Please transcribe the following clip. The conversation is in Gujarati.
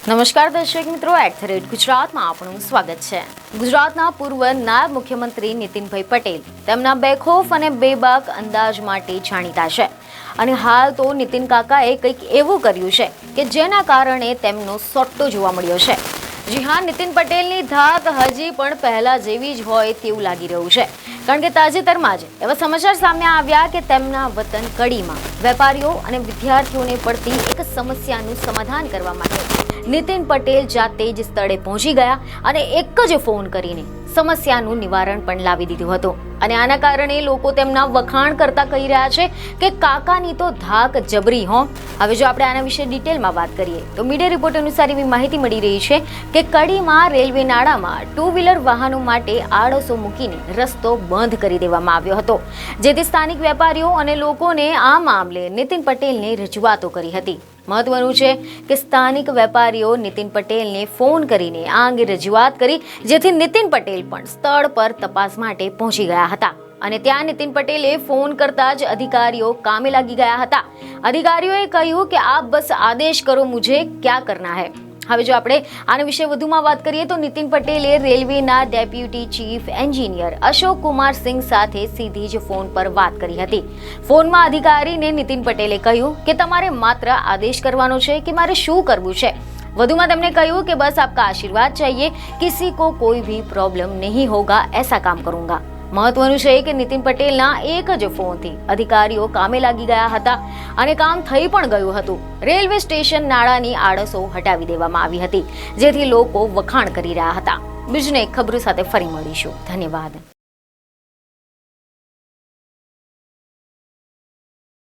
નમસ્કાર દર્શક મિત્રો, @ગુજરાતમાં આપનું સ્વાગત છે। ગુજરાતના પૂર્વ નાયબ મુખ્યમંત્રી નીતિનભાઈ પટેલ તેમના બેખોફ અને બેબાક અંદાજ માટે જાણીતા છે અને હાલ તો નીતિન કાકાએ કંઈક એવું કર્યું છે કે જેના કારણે તેમનો સોટ્ટો જોવા મળ્યો છે। જી હા, નીતિન પટેલની ધાક હજી પણ પહેલા જેવી જ હોય તેવું લાગી રહ્યું છે, કારણ કે તાજેતરમાં જ એવા સમાચાર સામે આવ્યા કે તેમના વતન કડીમાં વેપારીઓ અને વિદ્યાર્થીઓને પડતી એક સમસ્યાનું સમાધાન કરવા માટે નીતિન પટેલ જાતે જ સ્થળે પહોંચી ગયા અને એક જ ફોન કરીને સમસ્યાનું નિવારણ પણ લાવી દીધું હતું અને આના કારણે લોકો તેમના વખાણ કરતા કહી રહ્યા છે કે કાકાની તો ધાક જબરી હો। હવે જો આપણે આના વિશે ડિટેલમાં વાત કરીએ તો મીડિયા રિપોર્ટ અનુસાર એવી માહિતી મળી રહી છે કે કડીમાં રેલવે નાળામાં 2 વ્હીલર વાહનો માટે આડસો મૂકીને રસ્તો બંધ કરી દેવામાં આવ્યો હતો, જેથી સ્થાનિક વેપારીઓ અને લોકોને આ મામલે નીતિન પટેલને રજૂઆતો કરી હતી। મહત્વનું છે કે સ્થાનિક વેપારીઓ નીતિન પટેલને ફોન કરીને આ અંગે રજૂઆત કરી, જેથી નીતિન પટેલ પણ સ્થળ પર તપાસ માટે પહોંચી ગયા હતા અને ત્યાં નીતિન પટેલે ફોન કરતા જ અધિકારીઓ કામે લાગી ગયા હતા। અધિકારીઓએ કહ્યું કે આપ બસ આદેશ કરો, મુझे क्या करना है। હવે જો આપણે આના વિશે વધુમાં વાત કરીએ તો નીતિન પટેલે રેલવેના deputy chief engineer Ashok Kumar Singh સાથે સીધી જ ફોન પર વાત કરી હતી। ફોનમાં અધિકારીને નીતિન પટેલે કહ્યું કે તમારે માત્ર આદેશ કરવાનો છે કે મારે શું કરવું છે। વધુમાં તેમણે કહ્યું કે બસ આપકા આશીર્વાદ चाहिए, किसी को कोई भी प्रॉब्लम नहीं होगा, ऐसा काम करूंगा। મહત્વનું છે કે નીતિન પટેલના એક જ ફોનથી અધિકારીઓ કામે લાગી ગયા હતા અને કામ થઈ પણ ગયું હતું। રેલવે સ્ટેશન નાળાની આડસો હટાવી દેવામાં આવી હતી, જેથી લોકો વખાણ કરી રહ્યા હતા। બીજને ખબરો સાથે ફરી મળીશું। ધન્યવાદ।